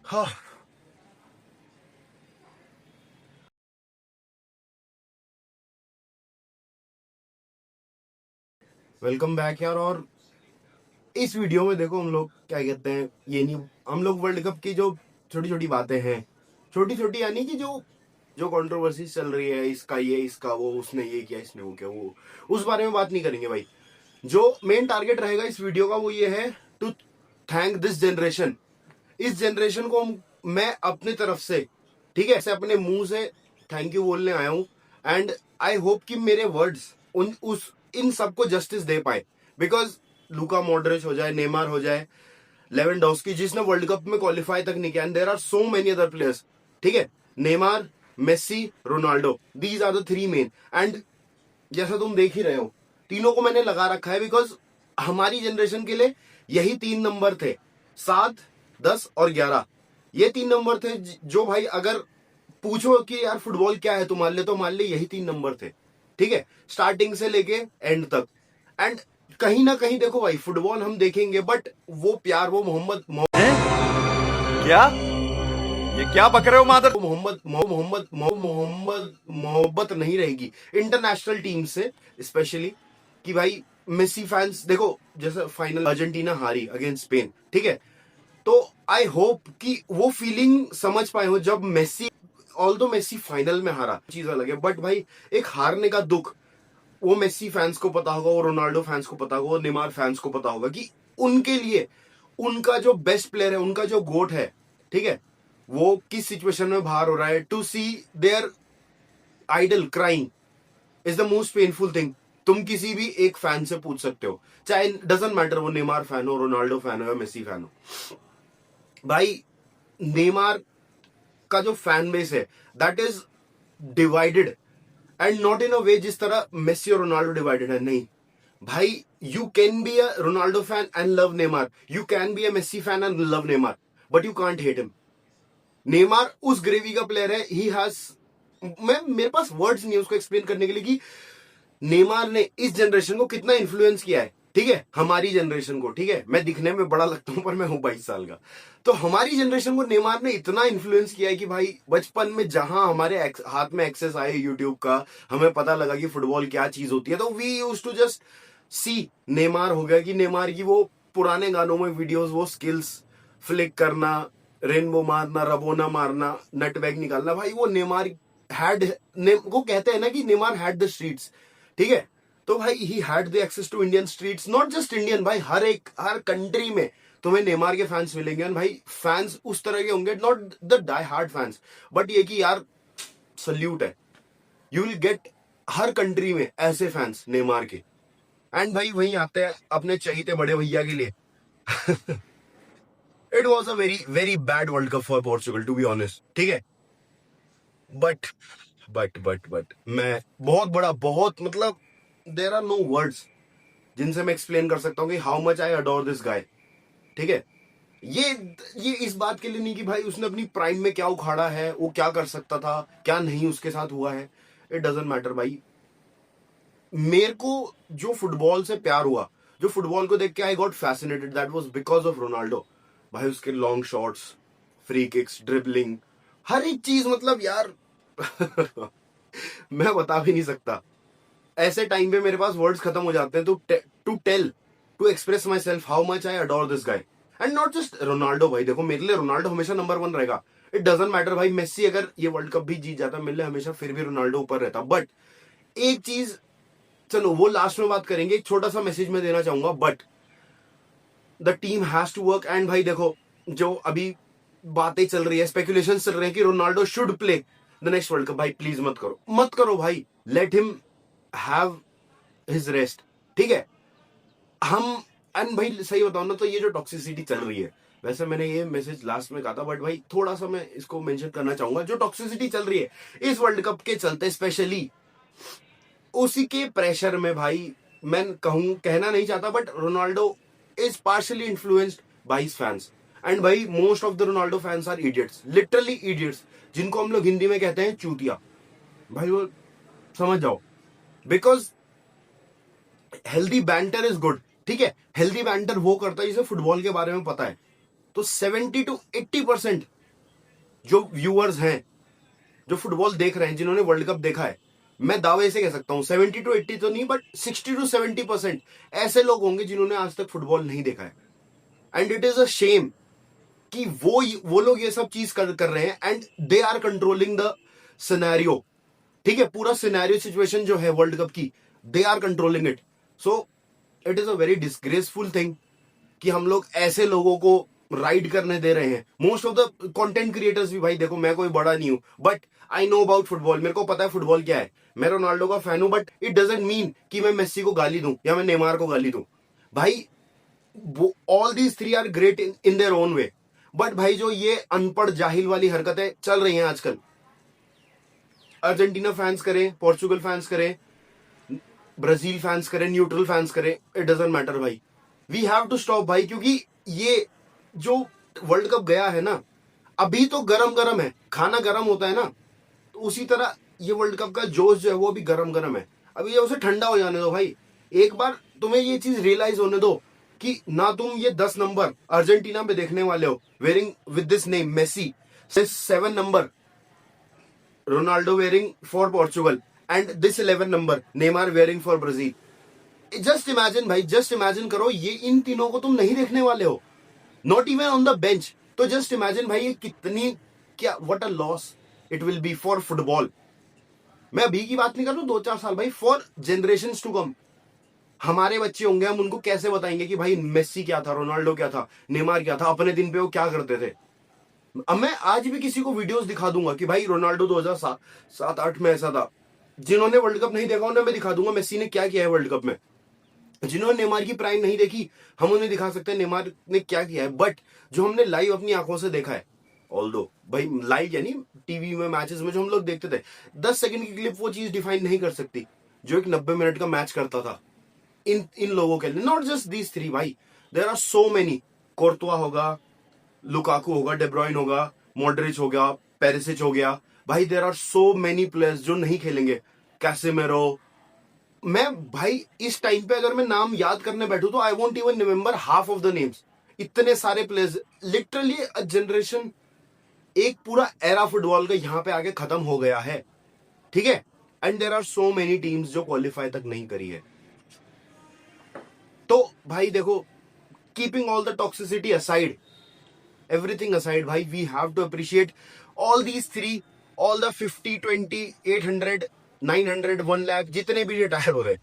हाँ, welcome back यार। और इस वीडियो में देखो हम लोग क्या कहते हैं, ये नहीं, हम लोग वर्ल्ड कप की जो छोटी छोटी बातें हैं, छोटी छोटी यानी कि जो जो कंट्रोवर्सी चल रही है, इसका ये, इसका वो, उसने ये किया, इसने वो किया, वो उस बारे में बात नहीं करेंगे भाई। जो मेन टारगेट रहेगा इस वीडियो का वो ये है, टू थैंक दिस जनरेशन। इस जनरेशन को मैं अपनी तरफ से, ठीक है, ऐसे अपने मुंह से थैंक यू बोलने आया हूं। एंड आई होप कि मेरे वर्ड्स उन उस इन सबको जस्टिस दे पाए। बिकॉज लूका मॉडरिच हो जाए, नेमार हो जाए, लेवेंडोस्की जिसने वर्ल्ड कप में क्वालिफाई तक नहीं किया, and there are so many other players, ठीक है, Neymar, Messi, Ronaldo, these are the three main. And जैसा तुम देख ही रहे हो, तीनों को मैंने लगा रखा है बिकॉज हमारी जनरेशन के लिए यही तीन नंबर थे, 7, 10 और 11। ये तीन नंबर थे जो भाई अगर पूछो कि यार फुटबॉल क्या है तुम्हारे लिए, तो हमारे लिए यही तीन नंबर थे, ठीक है, स्टार्टिंग से लेके एंड तक। एंड कहीं ना कहीं देखो भाई, फुटबॉल हम देखेंगे बट वो प्यार, वो क्या? ये क्या बक रहे हो मादर? मोहब्बत नहीं रहेगी इंटरनेशनल टीम से स्पेशली। कि भाई मेसी फैंस देखो, जैसे फाइनल अर्जेंटीना हारी अगेंस्ट स्पेन, ठीक है, तो आई होप कि वो फीलिंग समझ पाए हो जब मेसी, ऑल दो मेसी फाइनल में हारा, चीज अलग है, बट भाई एक हारने का दुख वो मेसी फैंस को पता होगा, वो रोनाल्डो फैंस को पता होगा, वो नेमार फैंस को पता होगा कि उनके लिए उनका जो बेस्ट प्लेयर है, उनका जो गोट है, ठीक है, वो किस सिचुएशन में बाहर हो रहा है। To see their idol crying is the most painful thing. तुम किसी भी एक फैन से पूछ सकते हो, चाहे डजेंट मैटर वो नेमार फैन हो, रोनाल्डो फैन हो या मेसी फैन हो, भाई नेमार का जो फैन बेस है that is divided, and not in a way जिस तरह मेसी और रोनाल्डो डिवाइडेड है, नहीं भाई। You can be a Ronaldo fan and love Neymar, you can be a Messi fan and love Neymar, but you can't hate him. Neymar उस ग्रेवी का player है, ही हैज, मैं मेरे पास वर्ड्स नहीं है उसको एक्सप्लेन करने के लिए कि नेमार ने इस जनरेशन को कितना इन्फ्लुएंस किया है, ठीक है, हमारी जनरेशन को, ठीक है, मैं दिखने में बड़ा लगता हूं पर मैं हूं 22 साल का। तो हमारी जनरेशन को नेमार ने इतना इन्फ्लुएंस किया है कि भाई बचपन में जहां हमारे हाथ में एक्सेस आए यूट्यूब का, हमें पता लगा कि फुटबॉल क्या चीज होती है, तो we use to just see Neymar. हो गया कि नेमार की वो पुराने गानों में वीडियोस, वो स्किल्स, फ्लिक करना, रेनबो मारना, रबोना मारना, नटवैग निकालना, भाई वो नेमार हैड, को कहते हैं ना कि नेमार हैड द स्ट्रीट्स, ठीक है। तो भाई ही had the access to Indian streets, not just Indian भाई, हर कंट्री में तुम्हें नेमार के फैंस मिलेंगे। और भाई फैंस उस तरह के होंगे, not the die hard fans, but ये कि यार सल्यूट है, यू विल गेट हर कंट्री में ऐसे फैंस नेमार के। एंड भाई वही आते हैं अपने चहीते बड़े भैया के लिए। It was a very very bad World Cup for Portugal to be honest, ठीक है, बट बट मैं बहुत बड़ा, बहुत मतलब देर आर नो वर्ड्स जिनसे मैं एक्सप्लेन कर सकता हूँ कि how much I adore this गाय, ठीक है। ये ये इस बात के लिए नहीं कि भाई उसने अपनी प्राइम में क्या उखाड़ा है, वो क्या कर सकता था, क्या नहीं उसके साथ हुआ है, इट डजेंट मैटर भाई। मेरे को जो फुटबॉल से प्यार हुआ, जो फुटबॉल को देख के I got fascinated, that was because of Ronaldo. भाई उसके long shots, free kicks, dribbling, हर एक चीज मतलब यार मैं बता भी नहीं सकता। ऐसे टाइम पे मेरे पास वर्ड्स खत्म हो जाते हैं to tell, to express myself how much I adore this guy. And not just Ronaldo, भाई देखो मेरे लिए रोनाल्डो हमेशा नंबर 1 रहेगा। इट डजेंट मैटर भाई, मेसी अगर ये वर्ल्ड कप भी जीत जाता मेरे लिए हमेशा फिर भी रोनाल्डो ऊपर रहता। बट एक चीज, चलो वो लास्ट में बात करेंगे, एक छोटा सा मैसेज मैं देना चाहूंगा, but the team has to work. And भाई देखो, जो अभी बातें चल रही है, स्पेकुलेशन चल रहे हैं कि Ronaldo should play the next world cup, भाई प्लीज मत करो, मत करो भाई, let him have his rest, ठीक है। हम, एंड भाई सही बताऊं ना, तो ये जो टॉक्सिसिटी चल रही है, वैसे मैंने ये मैसेज लास्ट में कहा था, बट भाई थोड़ा सा मैं इसको मेंशन करना चाहूंगा, जो टॉक्सिसिटी चल रही है इस वर्ल्ड कप के चलते स्पेशली, उसी के प्रेशर में भाई, मैं कहना नहीं चाहता, but Ronaldo is partially influenced by his fans. And भाई most of the Ronaldo fans are idiots, literally idiots, जिनको हम लोग हिंदी में कहते हैं चूतिया। भाई वो समझ जाओ, because healthy banter is good, ठीक है, हेल्दी बैंटर वो करता है जिसे फुटबॉल के बारे में पता है। तो 70 to 80% जो व्यूअर्स हैं, जो फुटबॉल देख रहे हैं, जिन्होंने वर्ल्ड कप देखा है, मैं दावे से कह सकता हूं 70 to 80 तो नहीं, बट 60 to 70% ऐसे लोग होंगे जिन्होंने आज तक फुटबॉल नहीं देखा है। And it is a shame कि वो लोग ये सब चीज कर रहे हैं and they are controlling the scenario. ठीक है, पूरा सिनेरियो सिचुएशन जो है वर्ल्ड कप की, they are controlling it. So it is a very disgraceful thing कि हम लोग ऐसे लोगों को राइड करने दे रहे हैं। Most of the content creators भी, भाई देखो मैं कोई बड़ा नहीं हूं, but I know about football, मेरे को पता है फुटबॉल क्या है। मैं रोनाल्डो का फैन हूं, बट इट डजंट मीन कि मैं मेस्सी को गाली दूं या मैं नेमार को गाली दूं। भाई all these three are great in their own way, but भाई जो ये अनपढ़ जाहिल वाली हरकतें चल रही हैं आजकल, अर्जेंटीना फैंस करें, पोर्चुगल फैंस करें, ब्राजील फैंस करें, न्यूट्रल फैंस करें, इट डजंट मैटर भाई। वी हैव टू स्टॉप भाई, क्योंकि ये जो वर्ल्ड कप गया है ना, अभी तो गरम गरम है, खाना गरम होता है ना, तो उसी तरह ये वर्ल्ड कप का जोश जो है वो भी गरम गरम है। अभी ये उसे ठंडा हो जाने दो भाई। एक बार तुम्हें ये चीज रियलाइज होने दो कि ना तुम ये 10 नंबर अर्जेंटीना में देखने वाले हो wearing with this name Messi, 7 number Ronaldo wearing for Portugal, and this 11 number Neymar wearing for Brazil. Just imagine भाई, जस्ट इमेजिन करो, ये इन तीनों को तुम नहीं देखने वाले हो, not even on the bench. तो जस्ट इमेजिन भाई ये कितनी, क्या what a loss it will be for football. मैं अभी की बात नहीं कर रहा हूं, 2-4 साल भाई, फॉर जनरेशंस टू कम। हमारे बच्चे होंगे, हम उनको कैसे बताएंगे कि भाई मेस्सी क्या था, रोनाल्डो क्या था, नेमार क्या था, अपने दिन पे वो क्या करते थे। अब मैं आज भी किसी को वीडियोस दिखा दूंगा कि भाई रोनाल्डो 2007-8 में ऐसा था। जिन्होंने वर्ल्ड कप नहीं देखा उन्हें मैं दिखा दूंगा मेस्सी ने क्या किया है वर्ल्ड कप में। जिन्होंने नेमार की प्राइम नहीं देखी, हम उन्हें दिखा सकते हैं नेमार ने क्या किया है। बट जो हमने लाइव अपनी आंखों से देखा है, ऑल्दो भाई लाइव यानी टीवी में मैचेस में जो हम लोग देखते थे, 10 सेकंड की क्लिप वो चीज डिफाइन नहीं कर सकती जो एक 90 मिनट का मैच करता था इन लोगों के लिए। नॉट जस्ट दीज थ्री भाई, there are so many. Courtois होगा, लुकाकू होगा, डेब्रॉइन होगा, मॉड्रिच हो गया, पेरिसिच हो गया, भाई there are so many players जो नहीं खेलेंगे, कैसेमेरो। मैं भाई इस टाइम पे अगर मैं नाम याद करने बैठू तो I won't even remember half of the names. इतने सारे प्लेयर्स, लिटरली अ जनरेशन, एक पूरा एरा फुटबॉल का यहाँ पे आके खत्म हो गया है। ठीक है, and there are so many teams जो क्वालिफाई तक नहीं करी है। तो भाई देखो, keeping all the toxicity aside, everything aside भाई, we have to appreciate all these three, all the 50, 20, 800, 900, 1 lakh जितने भी रिटायर हो रहे,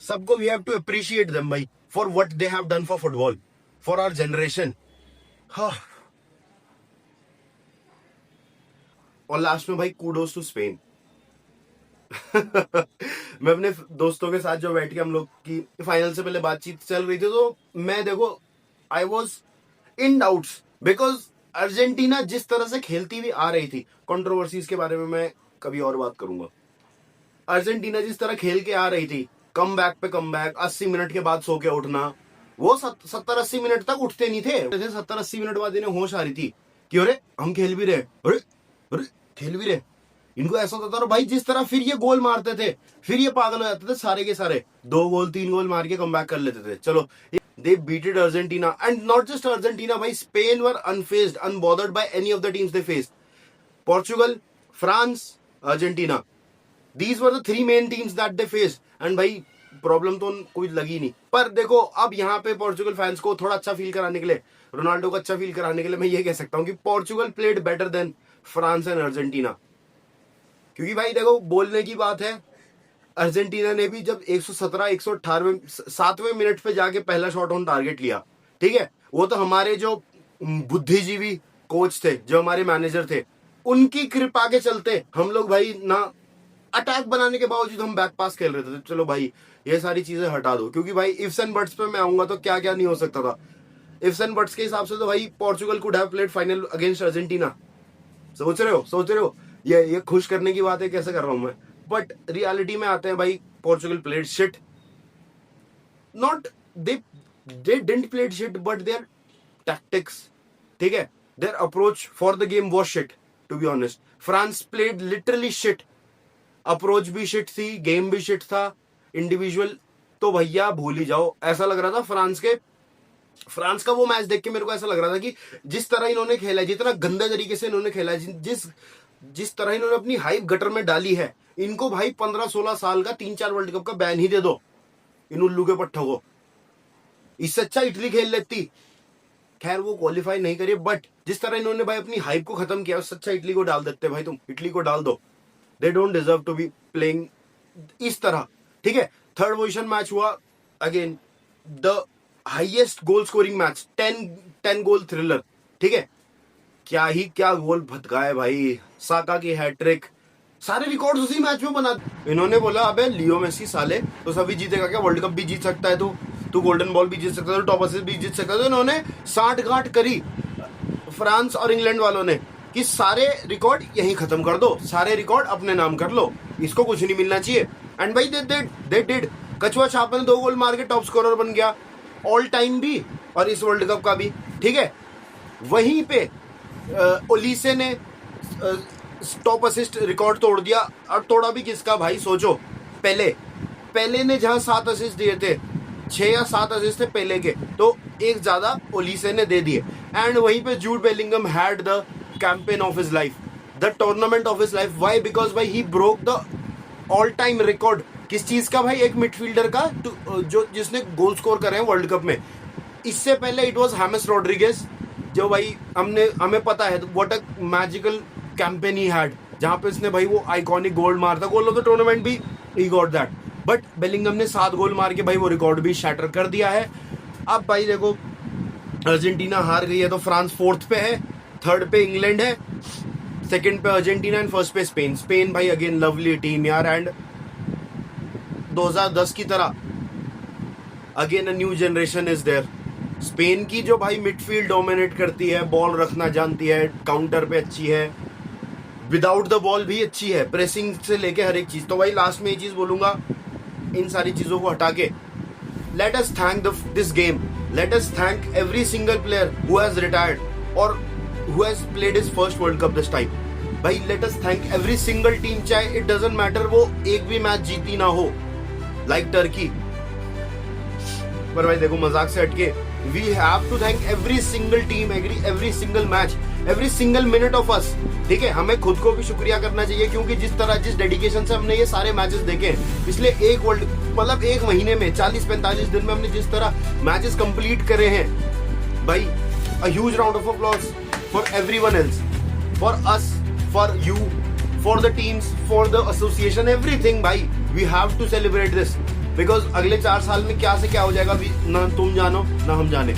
सबको we have to appreciate them भाई for what they have done for football, for our generation। हाँ, और last में भाई कूडोस टू स्पेन। मैं अपने दोस्तों के साथ जो बैठ के हम लोग की फाइनल से पहले बातचीत चल रही थी, तो मैं देखो I was in doubts, because Argentina जिस तरह से खेलती हुई आ रही थी, कंट्रोवर्सीज के बारे में मैं कभी और बात करूंगा। अर्जेंटीना जिस तरह खेल के आ रही थी, कम बैक पे कम बैक, 80 मिनट के बाद सो के उठना, वो 70-80 मिनट तक उठते नहीं थे। 70-80 मिनट बाद इन्हें होश आ रही थी कि अरे हम खेल भी रहे, अरे अरे खेल भी रहे। इनको ऐसा होता था भाई, जिस तरह फिर ये गोल मारते थे, फिर ये पागल हो जाते थे सारे के सारे, 2 गोल 3 गोल मार के कम बैक कर लेते थे। चलो, they beated Argentina, and not just Argentina भाई, Spain were unfazed, unbothered by any of the teams they faced. Portugal, France, Argentina, these were the 3 main teams that they faced, and भाई problem तो कोई लगी नहीं। पर देखो, अब यहाँ पे पोर्चुगल फैंस को थोड़ा अच्छा फील कराने के लिए, रोनाल्डो को अच्छा फील कराने के लिए मैं ये कह सकता हूँ कि Portugal played better than France and Argentina. क्योंकि भाई देखो, बोलने की बात है, अर्जेंटीना ने भी जब 117-118वें मिनट पे जाके पहला शॉट ऑन टारगेट लिया, ठीक है, वो तो हमारे जो बुद्धिजीवी कोच थे, जो हमारे मैनेजर थे, उनकी कृपा के चलते हम लोग भाई ना अटैक बनाने के बावजूद हम बैक पास खेल रहे थे। चलो भाई ये सारी चीजें हटा दो, क्योंकि भाई इफ्स एंड बट्स पे मैं आऊंगा तो क्या क्या नहीं हो सकता था। इफ्स एंड बट्स के हिसाब से तो भाई Portugal could have played final against Argentina. सोच रहे हो ये खुश करने की बात है, कैसे कर रहा हूं मैं। बट रियलिटी में आते हैं भाई, Portugal played shit, not they didn't played shit, but their tactics, ठीक है, their approach for the game was shit, to be honest. France played literally shit, approach भी शिट थी, गेम भी शिट था, इंडिविजुअल तो भैया भूल ही जाओ। ऐसा लग रहा था फ्रांस के फ्रांस का वो मैच देख के मेरे को ऐसा लग रहा था कि जिस तरह इन्होंने खेला है, जितना गंदा तरीके से इन्होंने खेला है, जिस तरह इन्होंने अपनी हाइप गटर में डाली है, इनको भाई 15-16 साल का 3-4 वर्ल्ड कप का बैन ही दे दो इन उल्लू के पट्टों को। इससे अच्छा इटली खेल लेती। खैर वो क्वालिफाई नहीं करी, बट जिस तरह इन्होंने भाई अपनी हाइप को खत्म किया, उससे अच्छा इटली को डाल देते भाई। तुम इटली को डाल दो, they don't deserve to be playing इस तरह। ठीक है, थर्ड पोजीशन मैच हुआ, again the highest goal scoring match, 10 goal thriller. ठीक है, क्या गोल भटकाए भाई, साका की हैट्रिक, सारे रिकॉर्ड्स उसी मैच में बना। इन्होंने बोला अबे लियो मेसी साले तो सभी जीतेगा क्या, वर्ल्ड कप भी जीत सकता है तू गोल्डन बॉल भी जीत सकता है, तो टॉप असिस्ट भी जीत सकता है। तो इन्होंने साठ-गांठ करी फ्रांस और इंग्लैंड वालों ने कि सारे रिकॉर्ड यहीं खत्म कर दो, सारे रिकॉर्ड अपने नाम कर लो, इसको कुछ नहीं मिलना चाहिए। एंड भाई दे डिड। कछुआ छाप ने 2 गोल मार के टॉप स्कोरर बन गया, ऑल टाइम भी और इस वर्ल्ड कप का भी। ठीक है, वहीं पे ओलिसे ने टॉप असिस्ट रिकॉर्ड तोड़ दिया। और तोड़ा भी किसका भाई, सोचो, पहले ने जहां 7 असिस्ट दिए थे, 6 या 7 असिस्ट थे पहले के, तो एक ज्यादा ओलिसे ने दे दिए। एंड वहीं पे Jude Bellingham had the campaign of his life, the tournament of his life. Why? Because भाई he broke the all time record. किस चीज का भाई? एक मिडफील्डर का जो जिसने गोल स्कोर करे हैं वर्ल्ड कप में। इससे पहले इट वाज हेमिस रोड्रिगेज, जो भाई हमें पता है what a magical campaign he had, जहां पे उसने भाई वो आइकॉनिक गोल मारता, गोल ऑफ द टूर्नामेंट भी he got that. But Bellingham ने 7 गोल मार के भाई वो रिकॉर्ड भी शैटर कर दिया है। अब भाई देखो, अर्जेंटीना हार गई है तो फ्रांस 4th पे है, 3rd पे इंग्लैंड है, 2nd पे अर्जेंटीना एंड 1st पे स्पेन भाई अगेन लवली टीम यार। एंड 2010 की तरह again a new generation is there. Spain की जो भाई मिडफील्ड डोमिनेट करती है, बॉल रखना जानती है, काउंटर पे अच्छी है, विदाउट द बॉल भी अच्छी है, प्रेसिंग से लेके हर एक चीज। तो भाई लास्ट में ये चीज बोलूंगा, इन सारी चीजों को हटा के let us thank this game, let us thank every single player who has retired और who has played his first world cup this time. भाई let us thank every single team, चाहे इट डजंट मैटर वो एक भी match जीती ना हो, like Turkey. पर भाई देखो, मजाक से हटके, we have to thank every single team, every single match, every single minute of us. ठीक है, हमें खुद को भी शुक्रिया करना चाहिए, क्योंकि जिस डेडिकेशन से हमने ये सारे मैचेस देखे पिछले एक महीने में 40-45 दिन में हमने जिस तरह मैचेस कंप्लीट करे हैं भाई, a huge round of applause for everyone else, for us, for you, for the teams, for the association, everything. भाई we have to celebrate this, because अगले 4 साल में क्या से क्या हो जाएगा ना तुम जानो ना हम जाने।